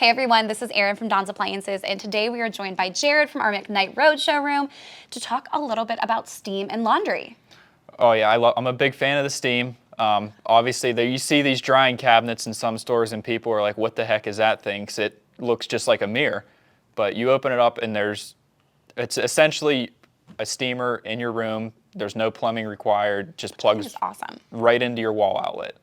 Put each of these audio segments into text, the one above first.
Hey everyone, this is Erin from Don's Appliances, and today we are joined by Jared from our McKnight Road showroom to talk a little bit about steam and laundry. Oh yeah, I'm a big fan of the steam. Obviously, you see these drying cabinets in some stores, and people are like, "What the heck is that thing?" 'Cause it looks just like a mirror. But you open it up, and it's essentially a steamer in your room. There's no plumbing required. Just plugs Awesome. right into your wall outlet.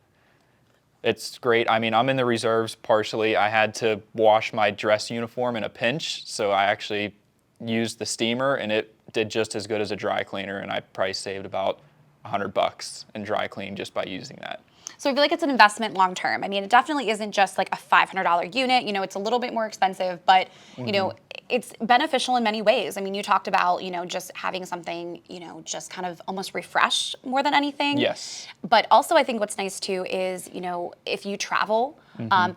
It's great. I mean, I'm in the reserves partially. I had to wash my dress uniform in a pinch, so I actually used the steamer, and it did just as good as a dry cleaner, and I probably saved about $100 in dry clean just by using that. So I feel like it's an investment long term. I mean, it definitely isn't just like a $500 unit. You know, it's a little bit more expensive, but you know, it's beneficial in many ways. I mean, you talked about, just having something, just kind of almost refresh more than anything. Yes. But also, I think what's nice too is, if you travel,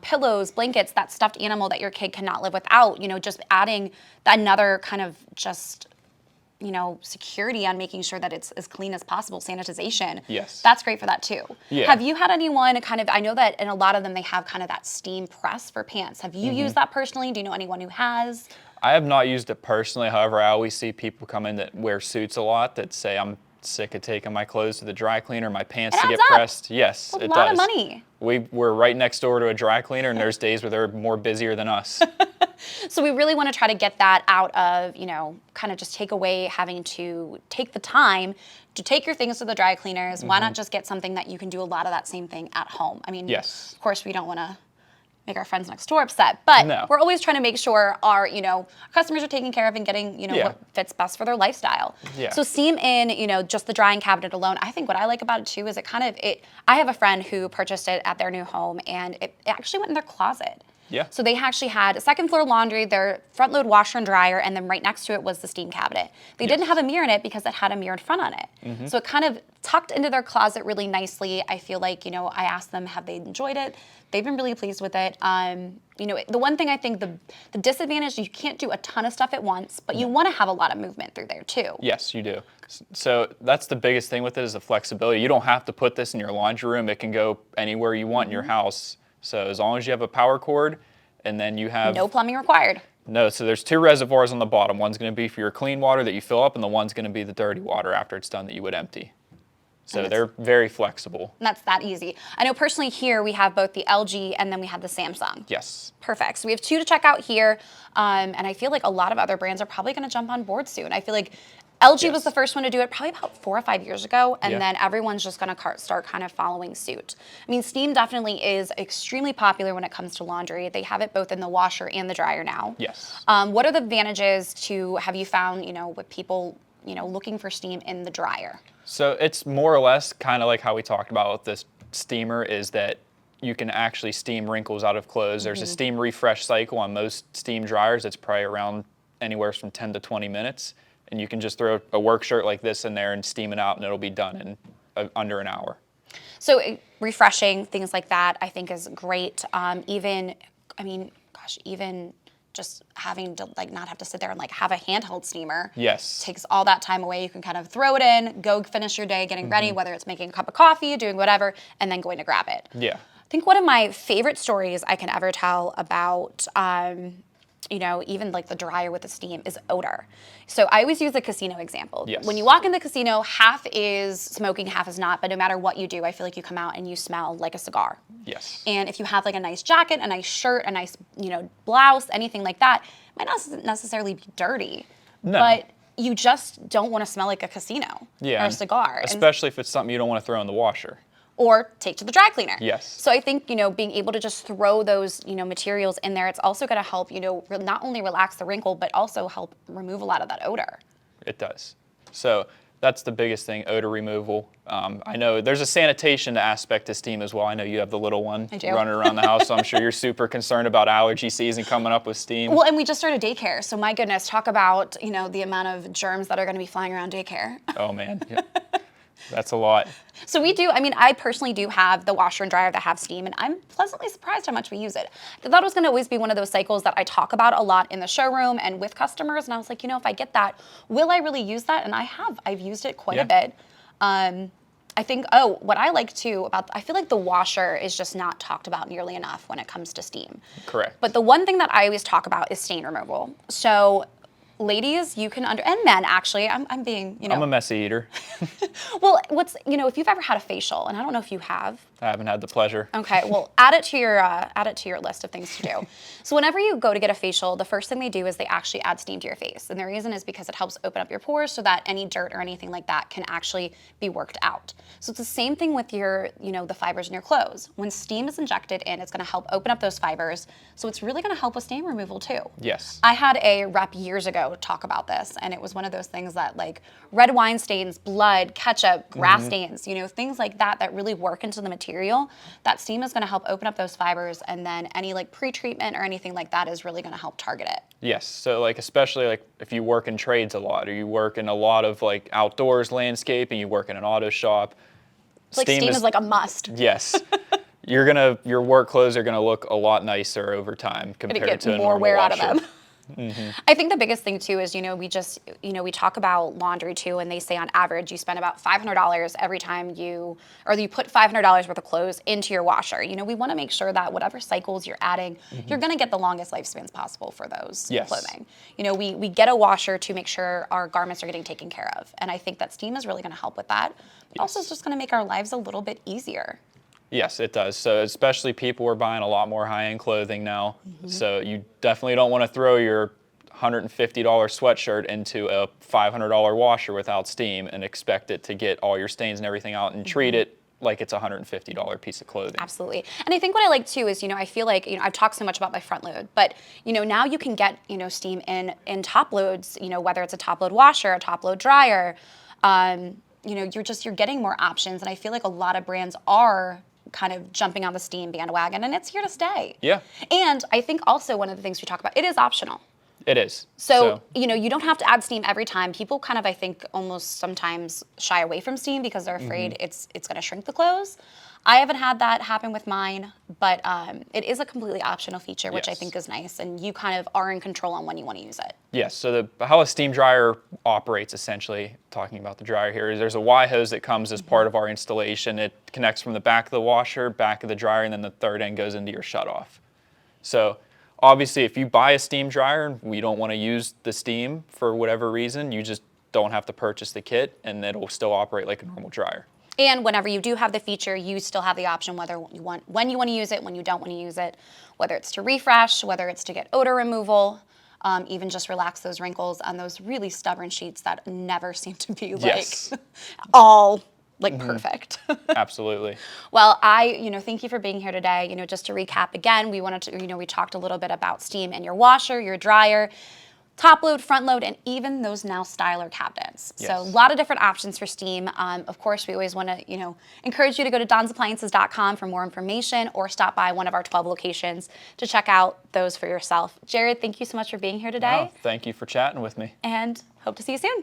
pillows, blankets, that stuffed animal that your kid cannot live without, just adding another kind of just security on making sure that it's as clean as possible, sanitization. Yes. That's great for that too. Yeah. Have you had anyone I know that in a lot of them, they have kind of that steam press for pants. Have you used that personally? Do you know anyone who has? I have not used it personally. However, I always see people come in that wear suits a lot that say, "I'm sick of taking my clothes to the dry cleaner, my pants to get pressed." Yes, it does. it A lot does. of money. We're right next door to a dry cleaner, and there's days where they're more busier than us. So we really want to try to get that out of, kind of just take away having to take the time to take your things to the dry cleaners. Why not just get something that you can do a lot of that same thing at home? I mean, Yes. Of course, we don't want to make our friends next door upset, but No. we're always trying to make sure our, customers are taken care of and getting, Yeah. what fits best for their lifestyle. Yeah. So steam in, just the drying cabinet alone, I think what I like about it too is I have a friend who purchased it at their new home, and it actually went in their closet. Yeah. So they actually had a second floor laundry, their front load washer and dryer, and then right next to it was the steam cabinet. They didn't have a mirror in it because it had a mirrored front on it. So it kind of tucked into their closet really nicely. I feel like, I asked them, have they enjoyed it? They've been really pleased with it. The one thing I think the disadvantage, you can't do a ton of stuff at once, but you want to have a lot of movement through there too. Yes, you do. So that's the biggest thing with it is the flexibility. You don't have to put this in your laundry room. It can go anywhere you want in your house. So as long as you have a power cord, and then you have No plumbing required. No, so there's two reservoirs on the bottom. One's going to be for your clean water that you fill up, and the one's going to be the dirty water after it's done that you would empty. So they're very flexible. And that's that easy. I know personally here we have both the LG and then we have the Samsung. Yes. Perfect. So we have two to check out here. And I feel like a lot of other brands are probably going to jump on board soon. I feel like LG was the first one to do it probably about 4 or 5 years ago, and then everyone's just going to start kind of following suit. I mean, steam definitely is extremely popular when it comes to laundry. They have it both in the washer and the dryer now. Yes. What are the advantages have you found, with people, looking for steam in the dryer? So it's more or less kind of like how we talked about with this steamer is that you can actually steam wrinkles out of clothes. There's a steam refresh cycle on most steam dryers. It's probably around anywhere from 10 to 20 minutes. And you can just throw a work shirt like this in there and steam it out, and it'll be done in under an hour. So refreshing, things like that, I think is great. Even just having to not have to sit there and have a handheld steamer. Yes. Takes all that time away. You can kind of throw it in, go finish your day getting ready, whether it's making a cup of coffee, doing whatever, and then going to grab it. Yeah. I think one of my favorite stories I can ever tell about even the dryer with the steam is odor. So I always use the casino example. Yes. When you walk in the casino, half is smoking, half is not, but no matter what you do, I feel like you come out and you smell like a cigar. Yes. And if you have a nice jacket, a nice shirt, a nice, blouse, anything like that, it might not necessarily be dirty. No. But you just don't want to smell like a casino or a cigar. Especially if it's something you don't want to throw in the washer. Or take to the dry cleaner. Yes. So I think, being able to just throw those, materials in there, it's also going to help, not only relax the wrinkle, but also help remove a lot of that odor. It does. So that's the biggest thing, odor removal. I know there's a sanitation aspect to steam as well. I know you have the little one running around the house, so I'm sure you're super concerned about allergy season coming up with steam. Well, and we just started daycare, so my goodness, talk about, the amount of germs that are going to be flying around daycare. Oh, man. Yeah. That's a lot. So I personally do have the washer and dryer that have steam, and I'm pleasantly surprised how much we use it. I thought it was going to always be one of those cycles that I talk about a lot in the showroom and with customers, and I was like, if I get that, will I really use that? And I've used it quite a bit. I think, what I like too I feel like the washer is just not talked about nearly enough when it comes to steam. Correct. But the one thing that I always talk about is stain removal. So ladies, you can and men actually, I'm being, I'm a messy eater. well, if you've ever had a facial, and I don't know if you have. I haven't had the pleasure. Okay, well, add it to your list of things to do. So whenever you go to get a facial, the first thing they do is they actually add steam to your face, and the reason is because it helps open up your pores so that any dirt or anything like that can actually be worked out. So it's the same thing with your, the fibers in your clothes. When steam is injected in, it's going to help open up those fibers. So it's really going to help with stain removal too. Yes. I had a rep years ago talk about this, and it was one of those things that like red wine stains, blood, ketchup, grass stains, things like that really work into the material. That steam is going to help open up those fibers, and then any like pre-treatment or anything like that is really going to help target it. Yes. So like especially like if you work in trades a lot, or you work in a lot of like outdoors landscaping, you work in an auto shop. Like steam is like a must. Yes. Your work clothes are gonna look a lot nicer over time compared to a normal more wear washer. out of them. I think the biggest thing too is, we talk about laundry too, and they say on average you spend about $500 every time you put $500 worth of clothes into your washer. We want to make sure that whatever cycles you're adding, you're going to get the longest lifespans possible for those clothing. We get a washer to make sure our garments are getting taken care of, and I think that steam is really going to help with that. But also, it's just going to make our lives a little bit easier. Yes, it does. So especially people are buying a lot more high-end clothing now. So you definitely don't want to throw your $150 sweatshirt into a $500 washer without steam and expect it to get all your stains and everything out and treat it like it's a $150 piece of clothing. Absolutely. And I think what I like too is, I feel like, I've talked so much about my front load, but, now you can get, steam in top loads, whether it's a top load washer, a top load dryer, you're getting more options. And I feel like a lot of brands are kind of jumping on the steam bandwagon, and it's here to stay. Yeah. And I think also one of the things we talk about, it is optional. It is. So, you don't have to add steam every time. People kind of, I think, almost sometimes shy away from steam because they're afraid it's going to shrink the clothes. I haven't had that happen with mine, but it is a completely optional feature, which I think is nice, and you kind of are in control on when you want to use it. Yes, so how a steam dryer operates, essentially, talking about the dryer here, is there's a Y hose that comes as part of our installation. It connects from the back of the washer, back of the dryer, and then the third end goes into your shutoff. So obviously, if you buy a steam dryer and we don't want to use the steam for whatever reason, you just don't have to purchase the kit, and it'll still operate like a normal dryer. And whenever you do have the feature, you still have the option when you want to use it, when you don't want to use it, whether it's to refresh, whether it's to get odor removal, even just relax those wrinkles on those really stubborn sheets that never seem to be all perfect. Absolutely. Well, thank you for being here today. Just to recap again, we talked a little bit about steam in your washer, your dryer, top load, front load, and even those now styler cabinets. Yes. So a lot of different options for steam. Of course, we always want to, encourage you to go to donsappliances.com for more information, or stop by one of our 12 locations to check out those for yourself. Jared, thank you so much for being here today. Wow, thank you for chatting with me. And hope to see you soon.